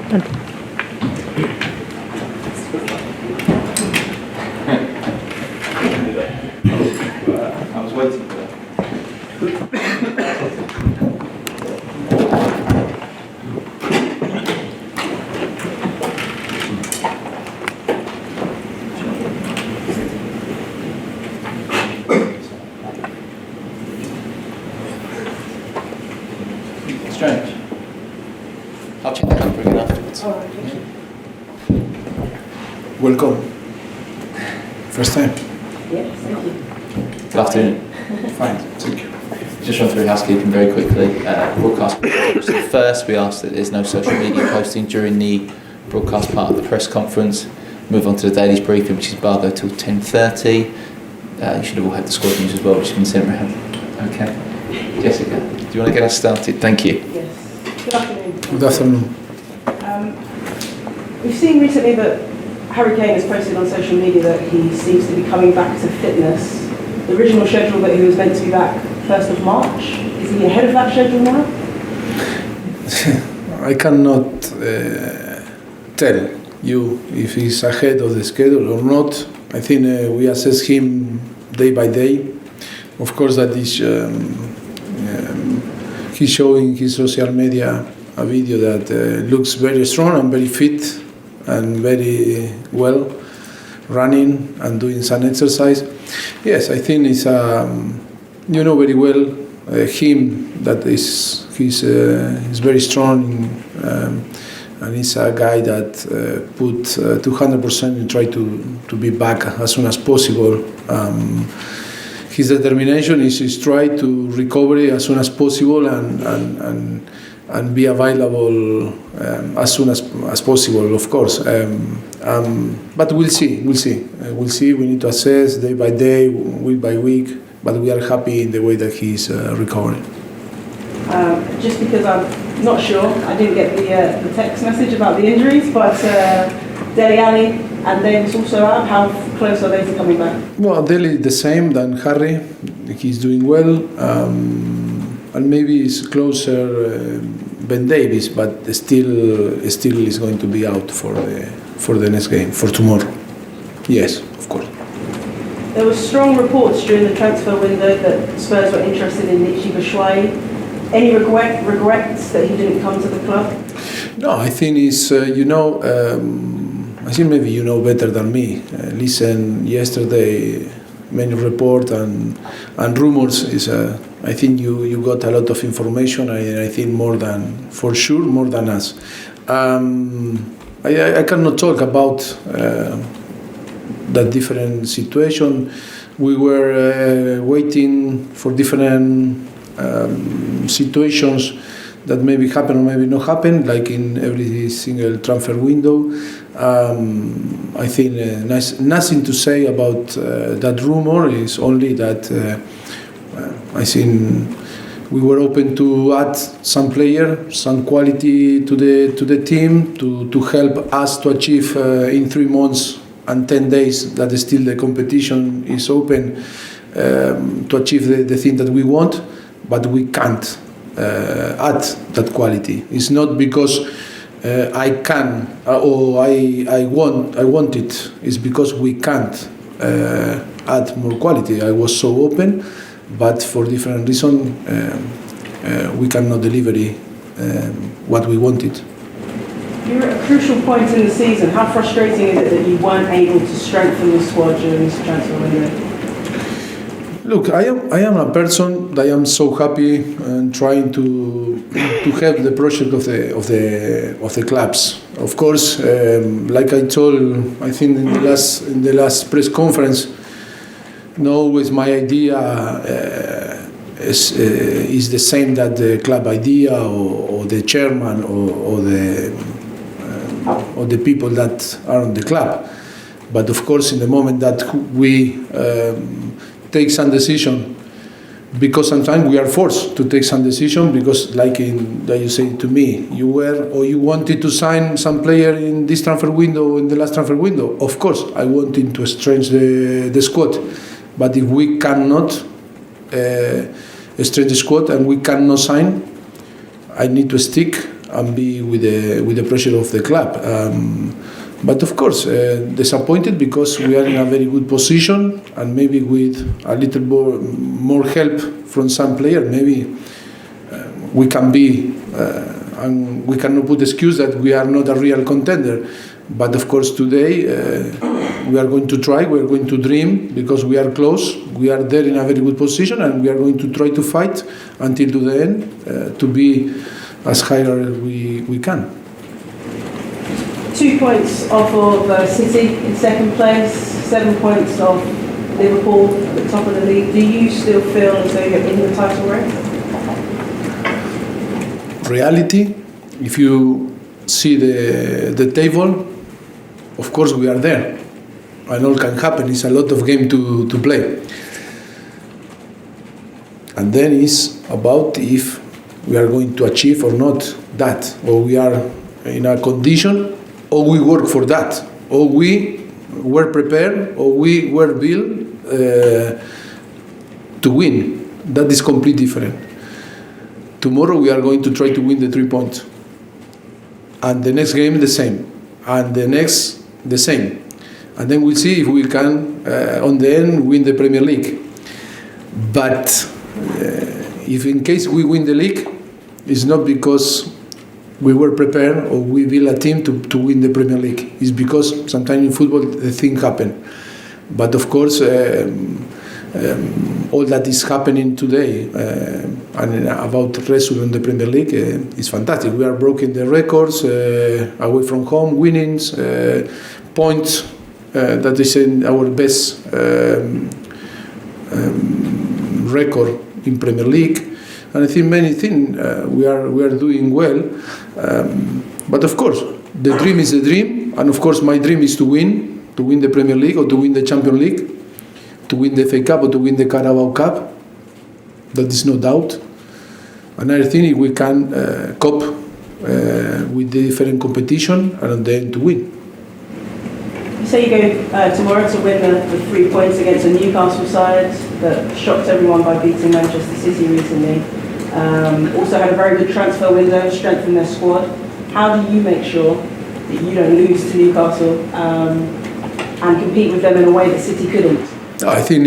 I was waiting for that. Strange. I'll check that number again afterwards. Welcome. First time. Yes, thank you. Good afternoon. Fine, thank you. Just run through housekeeping very quickly. Broadcast. First, we ask that there's no social media posting during the broadcast part of the press conference. Move on to the Daily's briefing, which is barred till 10:30. You should have all had the squad news as well, which has been sent around. Okay. Jessica, do you want to get us started? Thank you. Yes. Good afternoon. Good afternoon. We've seen recently that Harry Kane has posted on social media that he seems to be coming back to fitness. The original schedule that he was meant to be back 1st of March. Is he ahead of that schedule now? I cannot tell you if he's ahead of the schedule or not. I think we assess him day by day. Of course, that is he's showing his social media a video that looks very strong and very fit and very well, running and doing some exercise. Yes, I think it's you know very well him that he's very strong and he's a guy that put 200% and try to be back as soon as possible. His determination is try to recover as soon as possible and be available as soon as possible, of course. But we'll see. We need to assess day by day, week by week. But we are happy in the way that he's recovering. Just because I'm not sure, I didn't get the text message about the injuries, but Dele Alli and Davis also out. How close are they to coming back? Well, Dele the same than Harry. He's doing well. And maybe it's closer Ben Davis, but still is going to be out for the next game, for tomorrow. Yes, of course. There were strong reports during the transfer window that Spurs were interested in Michy Batshuayi. Any regrets that he didn't come to the club? No, I think it's, I think maybe you know better than me. Listen, yesterday, many report and rumors is, I think you got a lot of information, and I think more than us. I cannot talk about that different situation. We were waiting for different situations that maybe happen or maybe not happen, like in every single transfer window. I think nothing to say about that rumor. Is only that I think we were open to add some player, some quality to the team to help us to achieve in 3 months and 10 days that still the competition is open to achieve the thing that we want, but we can't add that quality. It's not because I can or I want it. It's because we can't add more quality. I was so open, but for different reasons we cannot deliver what we wanted. You're at a crucial point in the season. How frustrating is it that you weren't able to strengthen the squad during this transfer window? Look, I am a person that I am so happy and trying to help the project of the clubs. Of course, like I told, I think in the last press conference, not always my idea is the same that the club idea or the chairman or the people that are on the club. But of course, in the moment that we take some decision, because sometimes we are forced to take some decision, because like that you say to me, you wanted to sign some player in this transfer window, in the last transfer window. Of course, I wanted to strengthen the squad, but if we cannot strengthen the squad and we cannot sign, I need to stick and be with the pressure of the club. But of course, disappointed because we are in a very good position, and maybe with a little more help from some player, maybe we can be, and we cannot put excuse that we are not a real contender. But of course, today we are going to try, we are going to dream, because we are close, we are there in a very good position, and we are going to try to fight until to the end to be as high as we can. 2 points off of City in second place, 7 points off Liverpool at the top of the league. Do you still feel as though you're in the title race? Reality, if you see the table, of course we are there, and all can happen. It's a lot of game to play, and then it's about if we are going to achieve or not that, or we are in a condition, or we work for that, or we were prepared, or we were built to win. That is completely different. Tomorrow we are going to try to win the 3 points, and the next game the same, and the next the same, and then we'll see if we can on the end win the Premier League. But if in case we win the league, it's not because we were prepared or we built a team to win the Premier League. It's because sometimes in football the thing happen. But of course, all that is happening today and about result in the Premier League is fantastic. We are breaking the records away from home, winnings, points. That is in our best record in Premier League. And I think many things we are doing well, but of course the dream is a dream, and of course my dream is to win the Premier League, or to win the Champions League, to win the FA Cup, or to win the Carabao Cup. That is no doubt. Another thing is we can cope with the different competition and then to win. You say you go tomorrow to win the 3 points against a Newcastle side that shocked everyone by beating Manchester City recently. Also had a very good transfer window, strengthened their squad. How do you make sure that you don't lose to Newcastle and compete with them in a way that City couldn't? I think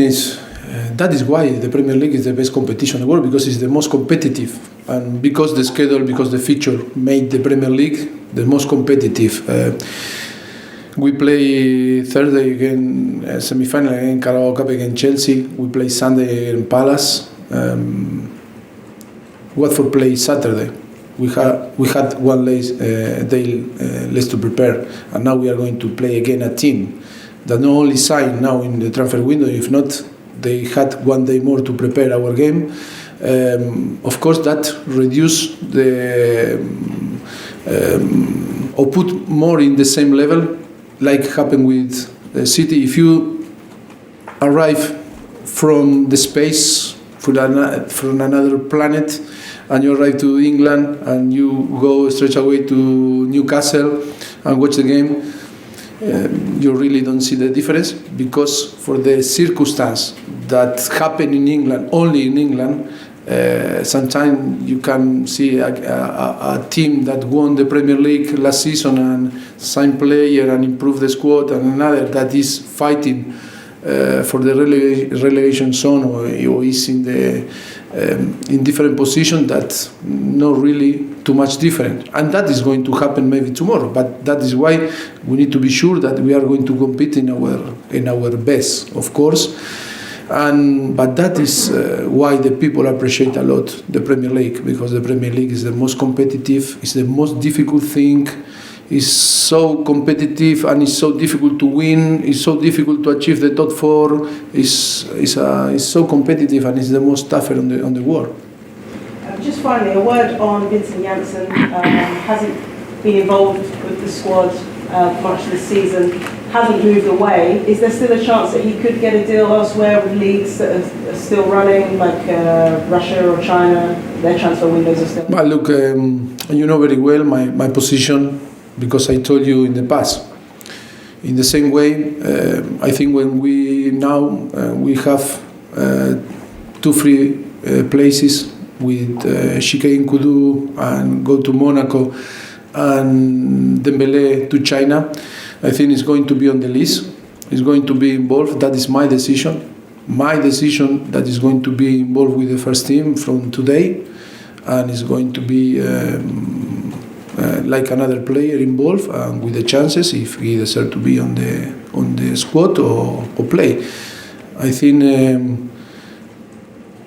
that is why the Premier League is the best competition in the world, because it's the most competitive, and because the schedule, because the fixture made the Premier League the most competitive. We play Thursday again, semi-final again, Carabao Cup against Chelsea. We play Sunday in Palace. Watford play Saturday. We had 1 day less to prepare, and now we are going to play again a team that not only signed now in the transfer window, if not, they had 1 day more to prepare our game. Of course, that reduced or put more in the same level, like happened with City. If you arrive from the space, from another planet, and you arrive to England and you go straight away to Newcastle and watch the game, you really don't see the difference, because for the circumstance that happened in England, only in England, sometimes you can see a team that won the Premier League last season and sign player and improve the squad, and another that is fighting for the relegation zone or is in different position, that's not really too much different. And that is going to happen maybe tomorrow, but that is why we need to be sure that we are going to compete in our best, of course. But that is why the people appreciate a lot the Premier League, because the Premier League is the most competitive, it's the most difficult thing. It's so competitive and it's so difficult to win. It's so difficult to achieve the top 4. It's so competitive, and it's the most tougher on the world. Just finally, a word on Vincent Janssen. Hasn't been involved with the squad much this season. Hasn't moved away. Is there still a chance that he could get a deal elsewhere with leagues that are still running, like Russia or China? Their transfer windows are still. Well, look, you know very well my position, because I told you in the past. In the same way, I think when we have 2 free places with Shikei Nkudu and go to Monaco and Dembele to China. I think it's going to be on the list. It's going to be involved. That is my decision. My decision that is going to be involved with the first team from today, and is going to be like another player involved and with the chances if he deserves to be on the squad or play. I think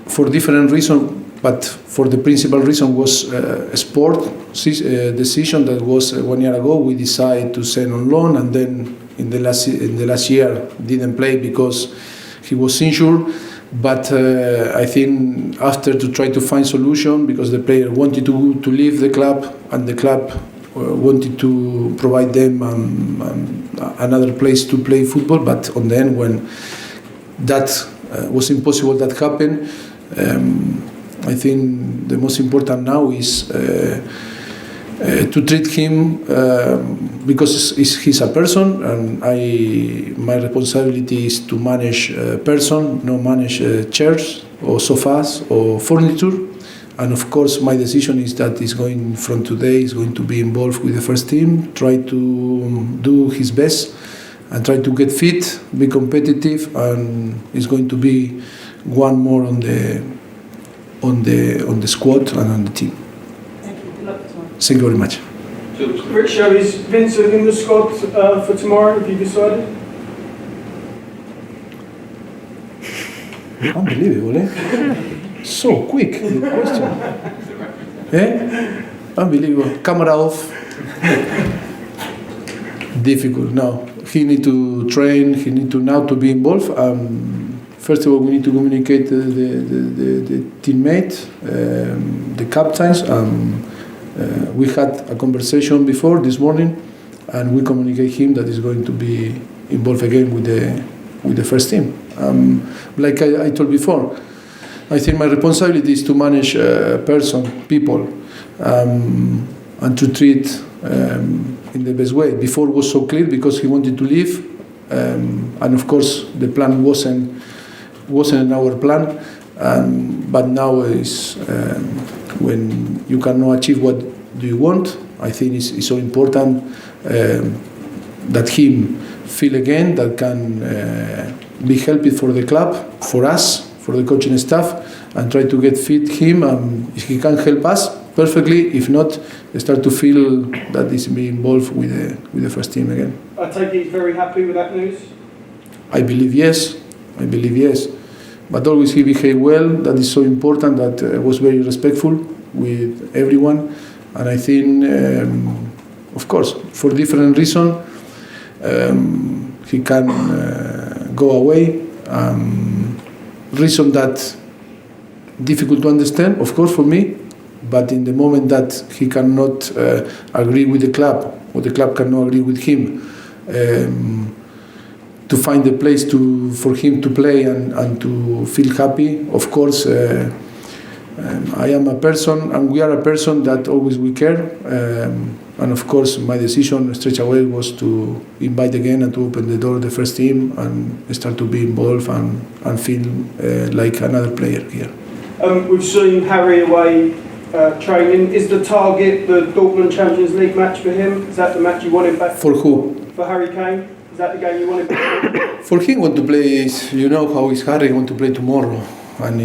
for different reasons, but for the principal reason was a sport decision that was 1 year ago. We decided to send on loan, and then in the last year didn't play because he was injured. But I think after to try to find solution, because the player wanted to leave the club and the club wanted to provide them another place to play football. But on the end, when that was impossible, that happened. I think the most important now is to treat him because he's a person, and my responsibility is to manage a person, not manage chairs or sofas or furniture. And of course, my decision is that he's going from today. He's going to be involved with the first team, try to do his best, and try to get fit, be competitive, and he's going to be one more on the squad and on the team. Thank you. Good luck tomorrow. Thank you very much. Mauricio, is Vincent in the squad for tomorrow? Have you decided? Unbelievable, eh? So quick, the question. Eh? Unbelievable. Camera off. Difficult now. He need to train. He need to now to be involved. First of all, we need to communicate the teammates, the captains. We had a conversation before this morning, and we communicate him that is going to be involved again with the first team. Like I told before, I think my responsibility is to manage people, and to treat in the best way. Before it was so clear because he wanted to leave, and of course the plan wasn't in our plan. But now is when you cannot achieve what do you want. I think it's so important that him feel again that can be helpful for the club, for us, for the coaching staff, and try to get fit him. If he can help us, perfectly. If not, start to feel that he's being involved with the first team again. I take it he's very happy with that news? I believe yes. But always he behaved well. That is so important. That was very respectful with everyone. And I think, of course, for different reasons, he can go away. Reason that difficult to understand, of course, for me. But in the moment that he cannot agree with the club, or the club cannot agree with him, to find a place for him to play and to feel happy. Of course, I am a person, and we are a person that always we care. And of course, my decision straight away was to invite again and to open the door of the first team and start to be involved and feel like another player here. We've seen Harry away training. Is the target the Dortmund Champions League match for him? Is that the match you want him back for? Who? For Harry Kane? Is that the game you want him back for? Him want to play, you know how is Harry want to play tomorrow, and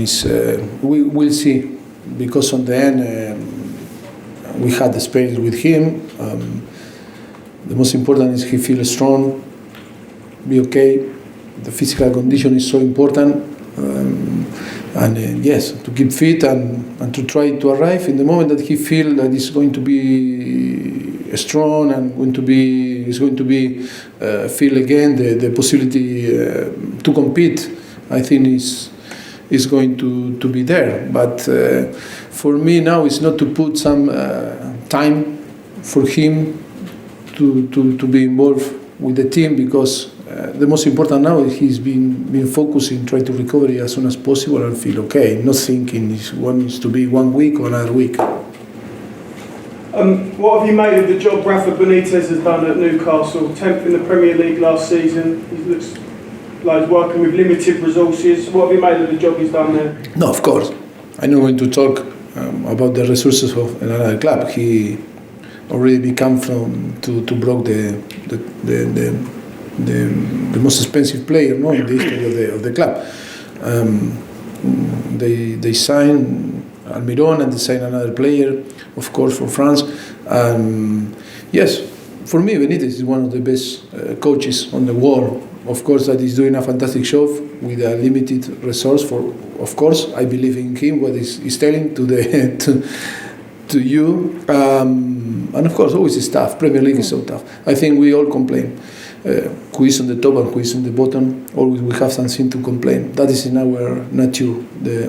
we will see, because on the end we had experience with him. The most important is he feels strong, be okay. The physical condition is so important. Yes, to keep fit and to try to arrive in the moment that he feels that he's going to be strong and is going to be feel again the possibility to compete. I think is going to be there. But for me now, it's not to put some time for him to be involved with the team, because the most important now is he's been focusing, try to recover as soon as possible and feel okay, not thinking it wants to be 1 week or another week. What have you made of the job Rafa Benitez has done at Newcastle? 10th in the Premier League last season. He looks like he's working with limited resources. What have you made of the job he's done there? No, of course. I'm not going to talk about the resources of another club. He already become to broke the most expensive player, no, in the history of the club. They signed Almiron and they signed another player, of course, for France. Yes, for me, Benitez is one of the best coaches on the world. Of course, that he's doing a fantastic job with a limited resource. Of course, I believe in him. What he's telling to to you, and of course, always is tough. Premier League is so tough. I think we all complain. Who is on the top and who is on the bottom? Always we have something to complain. That is in our nature.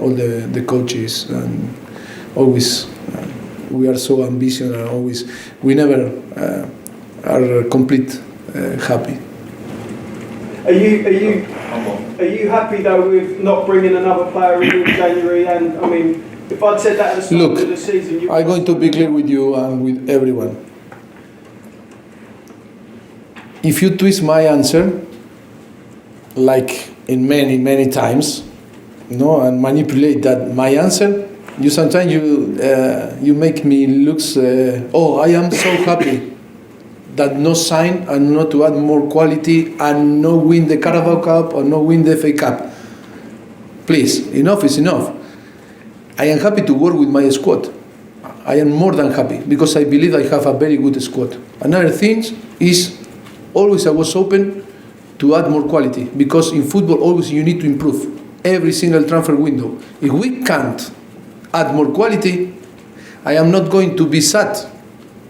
All the coaches, and always we are so ambitious, and always we never are complete happy. Are you happy though with not bringing another player in January? And I mean, if I'd said that at the start of the season, I'm going to be clear with you and with everyone. If you twist my answer, like in many times, and manipulate that my answer, you sometimes you make me look. I am so happy that no sign and not to add more quality and no win the Carabao Cup or no win the FA Cup. Please, enough is enough. I am happy to work with my squad. I am more than happy because I believe I have a very good squad. Another thing is always I was open to add more quality because in football always you need to improve every single transfer window. If we can't add more quality, I am not going to be sad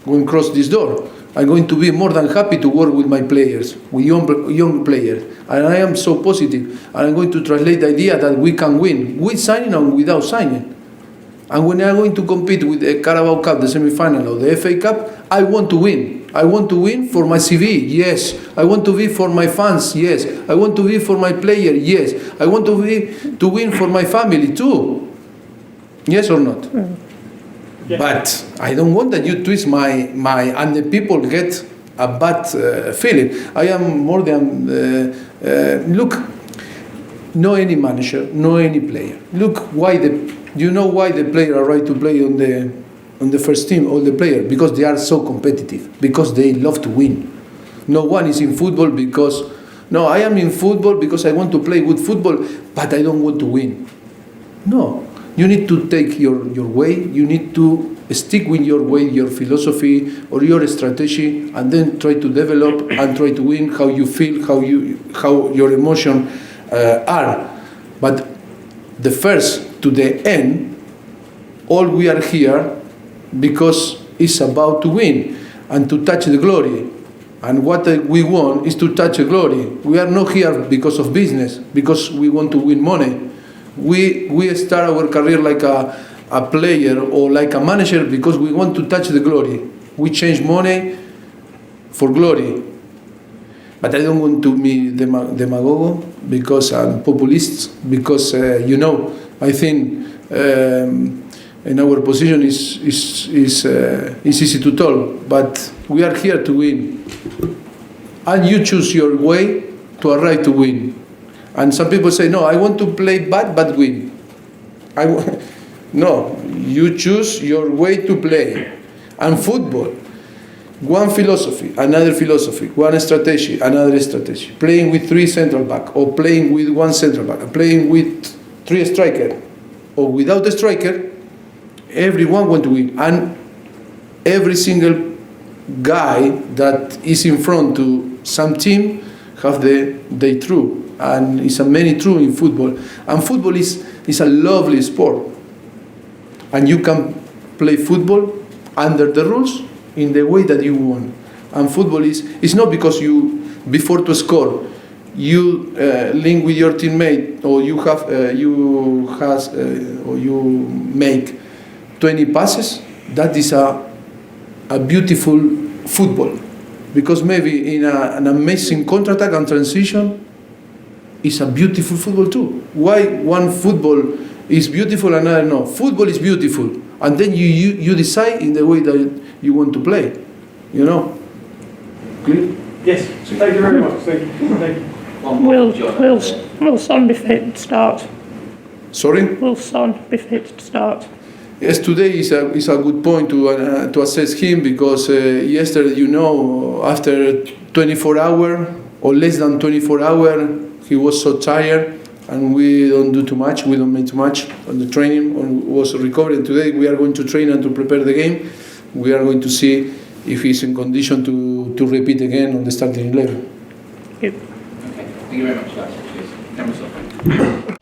when cross this door. I'm going to be more than happy to work with my players, with young players. And I am so positive. And I'm going to translate the idea that we can win with signing and without signing. And when I'm going to compete with the Carabao Cup, the semi-final, or the FA Cup, I want to win. I want to win for my CV, yes. I want to win for my fans, yes. I want to win for my player, yes. I want to win for my family too. Yes or not? Yeah. But I don't want that you twist my and the people get a bad feeling. I am more than look. No any manager, no any player. Look why you know why the player are right to play on the first team, all the players, because they are so competitive, because they love to win. No one is in football because I am in football because I want to play good football, but I don't want to win. No. You need to take your way, you need to stick with your way, your philosophy or your strategy, and then try to develop and try to win how you feel, how your emotions are. But the first to the end, all we are here because it's about to win and to touch the glory. And what we want is to touch the glory. We are not here because of business, because we want to win money. We start our career like a player or like a manager because we want to touch the glory. We change money for glory. But I don't want to be demagogue because I'm populist, because I think in our position is easy to talk, but we are here to win. And you choose your way to arrive to win. And some people say, no, I want to play bad but win. No, you choose your way to play. And football, one philosophy, another philosophy, one strategy, another strategy. Playing with 3 central back, or playing with 1 central back, playing with 3 striker, or without a striker, everyone wants to win. And every single guy that is in front to some team have they true. And it's a many true in football. And football is a lovely sport. And you can play football under the rules in the way that you want. And football is not because you, before to score, you link with your teammate, or you make 20 passes. That is a beautiful football. Because maybe in an amazing counter-attack and transition, it's a beautiful football too. Why one football is beautiful and another no? Football is beautiful, and then you decide in the way that you want to play. Clear? Yes. Thank you very much. Thank you. Will Son be fit to start? Sorry? Will Son be fit to start? Yes, today is a good point to assess him because yesterday, after 24 hours or less than 24 hours, he was so tired, and we don't do too much. We don't make too much on the training. Was recovering today. We are going to train and to prepare the game. We are going to see if he's in condition to repeat again on the starting 11. Okay, thank you very much, guys. Cheers. Cameras off.